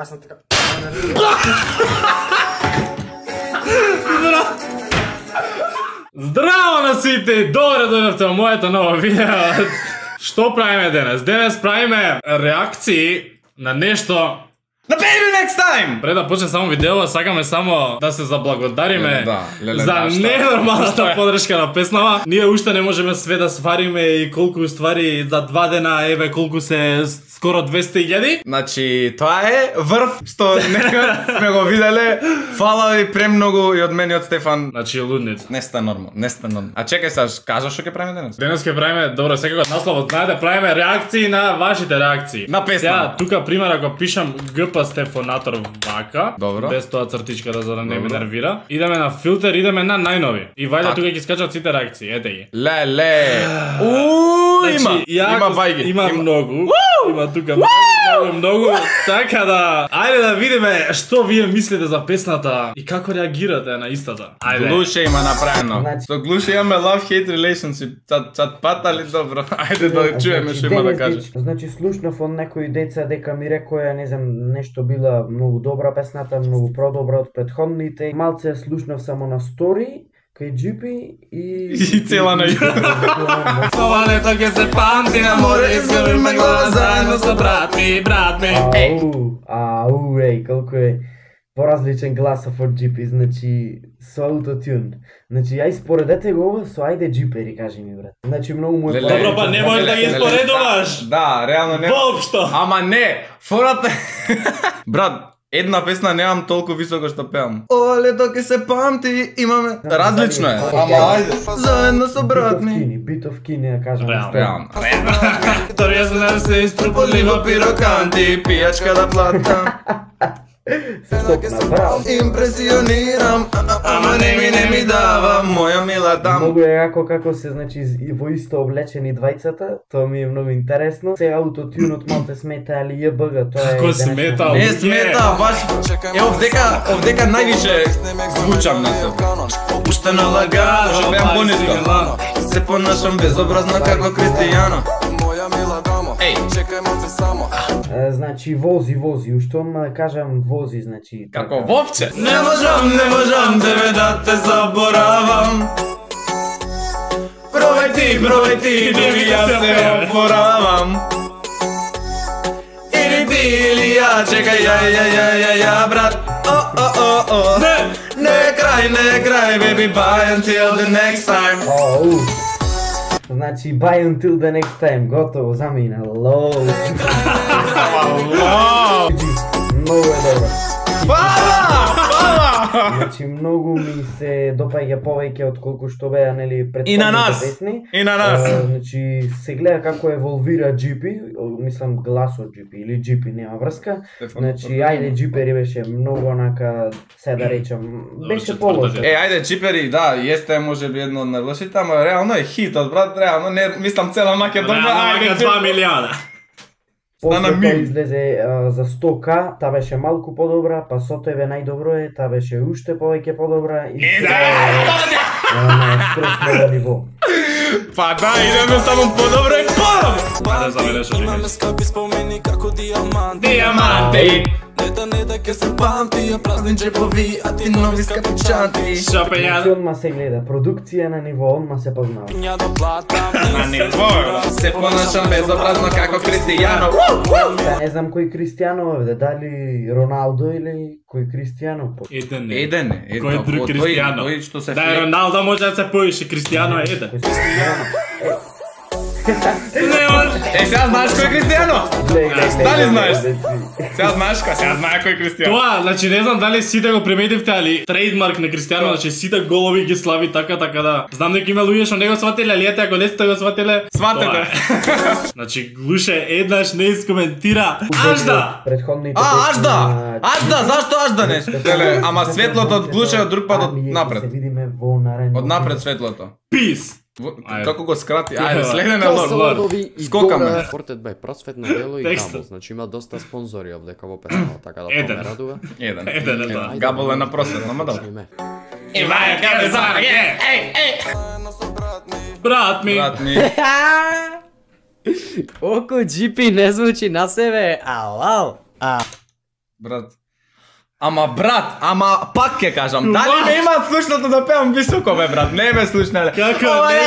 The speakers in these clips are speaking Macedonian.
Аз съм така. Здраво на сите! Добре дојдовте во моето ново видео. Што правиме денес? Денес правиме реакции на нешто. На Baby Next Time! Пред да почне само видео, сакаме само да се заблагодариме за ненормалната подршка на песнава. Ние уште не можеме све да свариме и колку ствари за 2 дена, еве колку се скоро 200.000. Значи, тоа е врв што нека сме го виделе. Фала ви премногу и од мене и од Стефан. Значи лудница. Неста нормално, неста нормално. А чекај сега, кажа што ќе правиме денес? Денес ќе правиме, добро, секогаш насловот знаете, правиме реакции на вашите реакции. На песна. Сега тука пример ако пишам ГП Стефонатор вака, добро, без тоа цртичката за да не ме нервира. Идеме на филтер, идеме на најнови. И вајде тука ќе скачат сите реакции, ете ги. Ле. Има бајги. Има многу. Има тука многу. Така да, ајде да видиме што вие мислите за песната и како реагирате на истата. Ајде. Глуше има направено. Со Глуше имаме love-hate relationship. Чат пата ли добро? Ајде да чуеме што има да каже. Значи слушнав од некои деца дека ми рекоја, не знам, нешто била многу добра песната, многу продобра од претходните. Малце слушнав само на стори кај Джипи и цела на Ова лето ќе се памти на море, изгубиме глава заедно со брат ми. Еј, колку е поразличен гласов од Джипи, значи со аутотюн. Значи ја испоредете го ова со ајде Джипери, кажи ми брат. Значи многу му е добро, па не можеш да ги испоредуваш. Да, реално не. Воопшто. Ама не, фората брат, една песна немам толку високо што пеам. Ова лето ќе се памти, имаме различно е. Ама ајде, заедно со брат ми. Битовки не ја кажам. Реално. Вторија знам се Иструполи во пироканти, пијачка да платам. Импресионирам, ама не ми дава моја мила дам. Многу е јако како се, значи, во исто облечени двајцата, тоа ми е многу интересно. Сега аутотюнот малце смета, али ЈБГ, тоа е... Како смета? Не смета, баш... Е, овдека највише звучам на себе. Опуштена лагано, што беам пониско. Се понашам безобразно како Кристијано. Еј, чекај малце само. Значи вози, ушто да кажам вози, значи... Како вовче? Не можам тебе да те заборавам. Пробај ти, да ми ја се опоравам. Или ти, или ја, чекај, ја, брат. Не крај, baby, bye until the next time. Значи, bye until the next time, готово, замина, лоу. Многу е добро. Значи, многу ми се допаѓа повеќе од колку што беа, нели, претходните песни. И на нас. Значи, се гледа како еволвира Джипи, мислам гласот Джипи или Джипи, нема врска. Значи, ајде Джипери беше многу онака, се да речам, беше полошо. Ајде Джипери, да, јесте можеби едно од најлошите, ама реално е хитот, брат, реално, не мислам цела Македонија, ајде 2 милиона. После тоа излезе за 100К, та беше малку подобра, па со тебе најдобро е, та беше уште повеќе подобра и на скросно ниво. Па да, идеме само подобро и Имаме скъпи спомени како диаманти. Не да ке се памти, ја празни джепови, а ти нови скъпи чанти. Онма се гледа, продукција на ниво, онма се познава. На ниво, се понашам безобразно како Кристијано. Не знам кој Кристијано е, дали Роналдо или кој Кристијано? Еден е. Кој друг Кристијано? Да, Роналдо може да се поише, Кристијано е еден. Сега знаеш кој е Кристијано? Дали знаеш? Сега знаеш кој? Сега знае кој е Кристијано. Тоа, значи не знам дали сите го приметивте, али трейдмарк на Кристијано, значи сите голови ги слави така да. Знам дека има луѓе што не го сватиле, али ете ако не сте го сватиле, сватете. Значи Глуше еднаш не искоментира. Ажда! Ажда, зашто Ажда не? Ама светлото од Глуше од друг пат од напред. Од напред светлото. Пис! Како го скрати? Ајде, следен е лор. Скокаме. Спортот бе просветно дело и Габл, значи има доста спонзори овдека во песната, така да тоа ме радува. Еден. Габл е на просветно, ама добро. Иваја, каде звана, брат ми. Око Джипи не звучи на себе, ау. Брат. Ама брат, пак ќе кажам, дали ме има слушнато да пеам високо бе брат, не ме слушнале. Како не?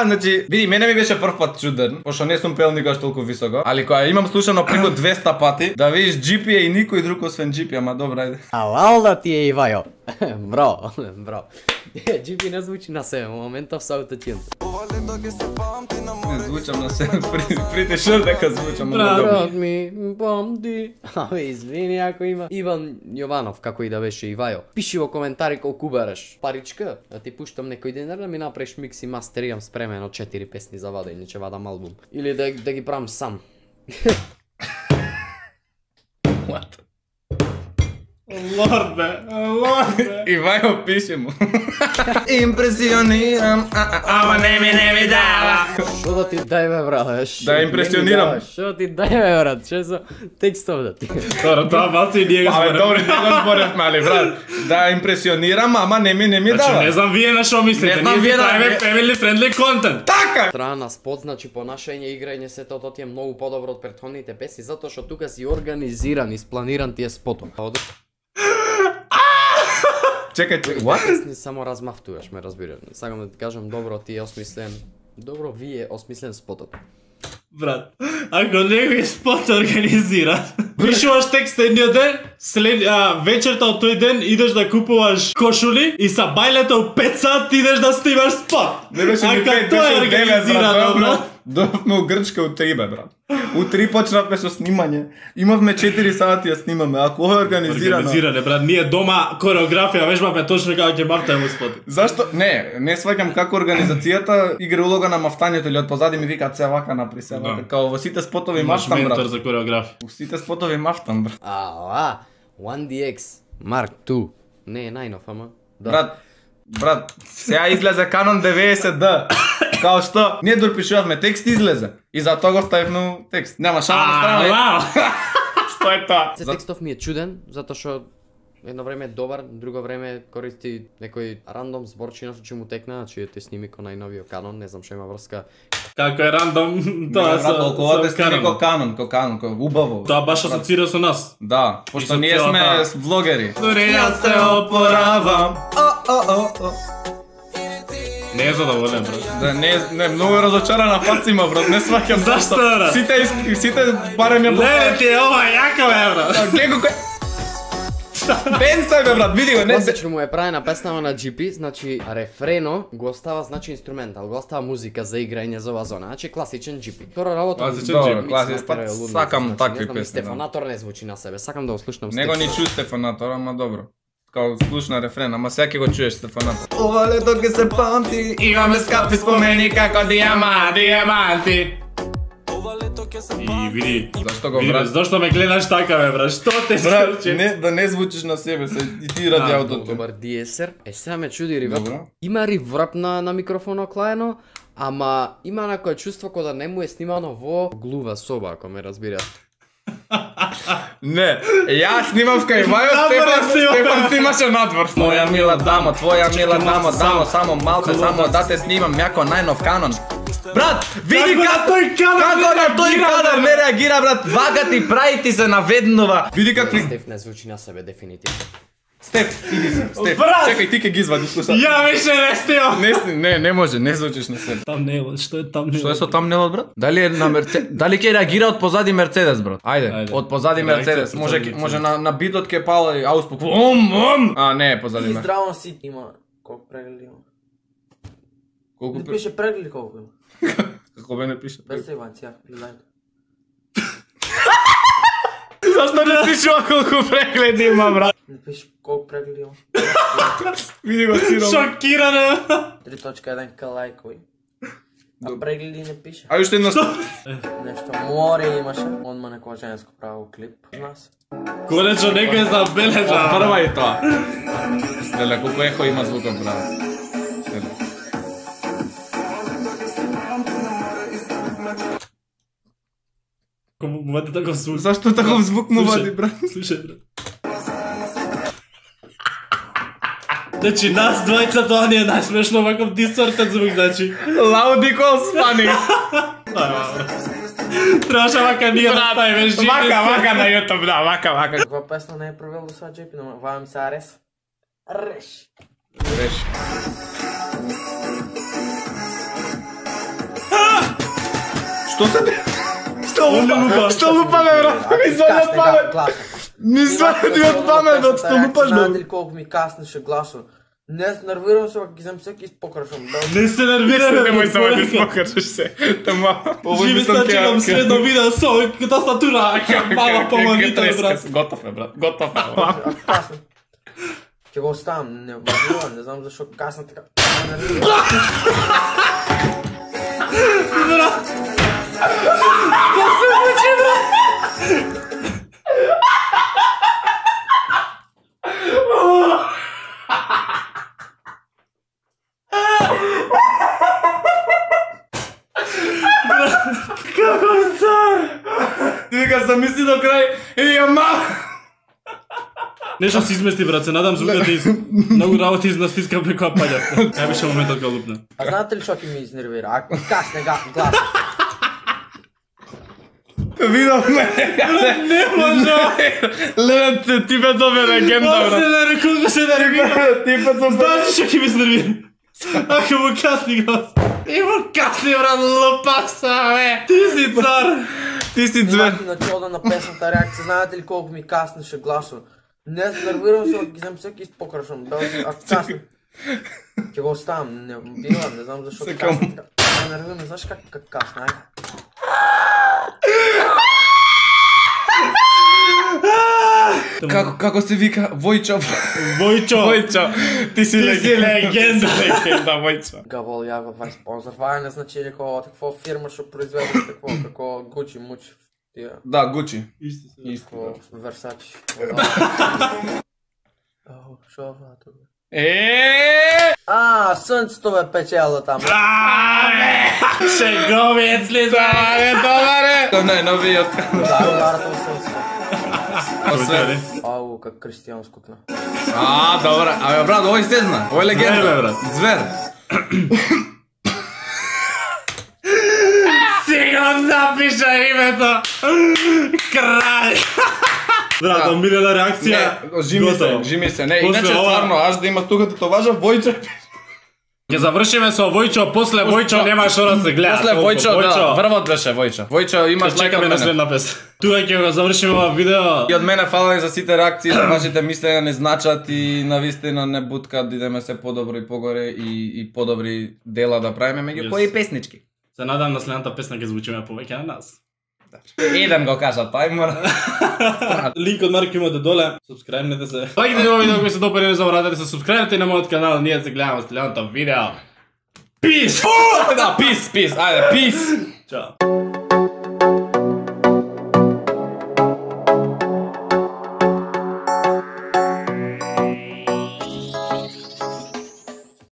Значи, види, мене ми беше прв пат чуден, пошто не сум пеел никогаш толку високо, али кога имам слушано преку 200 пати, да видиш GP и никој друг освен GP, ама добра, ајде. Алал да ти е Ивајо. Браво, браво. GP не звучи на себе, моментов со аутотюн. Не звучам на себе, прите шор дека звучам. Брат ми, памти. Абе, извини ако има Иван Јованов, како и да беше Ивајо. Пиши во коментари колку береш паричка, да ти пуштам некој денар да ми направиш микс и мастер, имам спремено 4 песни за вада, иначе вадам албум. Или да ги правам сам. What? Лорд бе. Ивајо пише му. Импресионирам, ама не ми дава. Шо да ти дај бе брат? Да импресионирам. Шо ти дај бе брат? Шо со текстов да ти? Тоа баци ние го Абе, зборевме. добри, не го зборевме, али брат. Да импресионирам, ама не ми Значи, дава. не знам вие на шо мислите, Не знам ние вие ви на- правиме family friendly content. Така! Страна на спот, значи понашање, играње, сето тоа ти е многу подобро од претходните песни, затоа што тука си организиран и спланиран ти е спотот. Чекај, what? Не само размавтуваш, ме разбираш. Сакам да ти кажам, добро ти е осмислен. Добро ви е осмислен спотот. Брат, ако некој спот организира, пишуваш текст едниот ден, вечерта од тој ден идеш да купуваш кошули и са бајлето 5 сат идеш да снимаш спот. Не беше ни Ака 5, тоа е беше 9, организирано, брат. брат. Дојавме у Грчка у 3, бе, брат. У 3 почнавме со снимање. Имавме 4 сати ја снимаме, ако ова е организирано. Организиране, брат, ние дома кореографија вежбаме точно како ќе мафтаме спот. Зашто? Не сваќам како организацијата игра улога на мафтањето или од позади ми викаат се вака напри се вака. Да. Као во сите спотови Имаш мафтам, ментор брат. за кореографија. Во сите спотови мафтам, брат. 1DX Mark II. Не е најнов, ама. Да. Брат, сега излезе Canon 90D. Као што, ние дори пишувавме текст излезе. И за тоа го ставивме текст. Нема шала на страна. Вау! Што е тоа? Се текстов ми е чуден, затоа што едно време е добар, друго време користи некој рандом зборчина што ќе му текне, значи те сними ко најновиот Canon, не знам што има врска. Како е рандом, тоа со толкова сними ко Canon. Canon, ко убаво. Тоа баш асоцира со нас. Да, И пошто со ние целата- сме влогери. Дури јас се опоравам. Не е задоволен, брат. Да, не, многу е разочарана фаца има, брат, не сваќам Зашто, брат? Сите барем ја Леле ти е ова јако бе, брат. Гледа кој Бен сај бе, брат, види го, не се. Класично му е правена песнава на GP, значи рефрено го остава значи инструментал, го остава музика за играње за ова зона, значи класичен GP. Втора работа Класичен Добро, GP. класичен, па сакам такви песни. Стефанатор не звучи на себе, сакам да го слушнам. Него ни чу Стефанатор, ама добро. Као слушна рефрен, ама сега ќе го чуеш Стефанатор. Ова лето ќе се памти, имаме скапи спомени како диаманти. И види, Зашто го види, брат? зашто ме гледаш така бе, брат? Што те Брат, скрчи? да не звучиш на себе се и ти ради аутото. Добар DSR. Сега ме чуди ривап. Добро. Има риврап на микрофонот клаено, ама има некое чувство кога да не му е снимано во глува соба, ако ме разбирате. Не, јас снимав кај Вајо, Надвор Стефан снимаше надвор. Моја мила дама, твоја мила дама, само малце, само да те снимам јако најнов Canon. Брат, види Како на тој кадар како не на тој реагира, кадар не реагира, брат. Вага ти прави ти се наведнува. Види какви Стеф не звучи на себе дефинитивно. Стеф, иди си, Стеф. Брат! Чекај, ти ќе ги извадиш слуша. Ја више не стио. Не може, не звучиш на себе. Тамнелот, што е тамнелот? Што е со тамнелот, брат? Дали е на Мерцедес? Дали ќе реагира од позади Мерцедес, брат? Ајде, Ајде. од позади Реакција Мерцедес. од Може позади може Мерцедес. на битот ќе пала и ауспук. А, не е позади Мерцедес. Здраво си има колку прегледи има. Колку Не пише прегледи колку има. Како бе не пише? Без се Иван, сега гледајте. Зашто не пишува колку прегледи има, брат? Не пише колку прегледи има. Види го сином. Шокиране. 3.1 к лайкови. А прегледи не пише. Ај уште едно. Нешто море имаше. Одма некоја женско право клип. Нас. Конечно некој забележа. Прва е тоа. Леле, колку ехо има звукот, брат. Леле. Кому му вади таков звук? Зашто таков звук му Слушај, вади, брат? Слушај, брат. Значи, нас двајца тоа ни е најсмешно ваков дисортен звук, значи. Loud equals funny. Трябваше вака ние да ставиме жити. Вака на YouTube, да, вака. Каква песна не е провел до сега Джепи, но вая ми се Арес. Реш. Што се? Што лупа, бе, брат? Ми звънят памет. Ми звънят ти от памет, брат, што лупаш, Знаете бе? ли колко ми каснеше гласо? Не, нервирам се, ако ги взем всеки изпокрашвам. Не се нервираме, Немој само да изпокажеш се. Тама. Живи се чекам следно видео со тастатура. Мала помогите, брат. Готов е, брат. Готов е. Ако касна. Ќе го оставам, не знам защо касна така. Како цар? Ти вика замисли до крај и ја мам. Нешто се измести, брат, се надам звуката многу работи изнастискам преку паѓа. Ја беше моментот кога лупна. А знаете ли што ќе ми изнервира? Ако ми касне глас. Видовме. Не може. Леле, ти бе добре легенда, Се брат. не колку се нервира. Ти бе добре. Знаеш што ќе ми изнервира? Ако му касни глас. И му касни, брат, лупаса, бе. Ти си цар. Ти си звер. Начало на песната реакция, знаете ли колко ми каснеше гласо? Не, нервирам се, ако ги взем всеки изпокрашвам. Ако касне. Ќе го оставам, не знам защо касне така. Нервирам, знаеш как касне, ајде. Како се вика? Војчо. Војчо. Ти си легенда. Легенда, Војчо. Габол јава вај спонзор, вај не значи какво фирма што произведе како Гучи, Мучи, тие. Да, Гучи. Исто. Версачи. Шо ова тука? Слънцето бе печело там. Шеговец ли за? Добре. То најновиот. Да, ударата во слънцето. Освен. Ау, как Кристијан скукна. Добре. Абе, брат, овој се зна. Овој е легенда. Звер, бе, брат. Звер. Сега запиша името. Кралј. Брат, омилена реакција. Жими се. Не, иначе стварно, аж да има тука татоважа Војчо. Ќе завршиме со Војчо, после Војчо нема што да се гледа. После Војчо, да, врвот беше Војчо. Војчо имаш лајк чекаме од на мене. следна песна. Тука ќе го завршиме ова видео. И од мене фала за сите реакции, за вашите мислења не значат и навистина не буткат да идеме се подобро и погоре и подобри дела да правиме, меѓу кои песнички. Се надам на следната песна ќе звучиме повеќе на нас. Еден го кажа, тај мора. Линк од Марко имате доле, субскрајбнете се. Лајките ова видео кој се допади, не заборавате да се субскрајбите на мојот канал, ние се гледаме во следното видео. Peace! Да, peace, ајде, peace. Чао.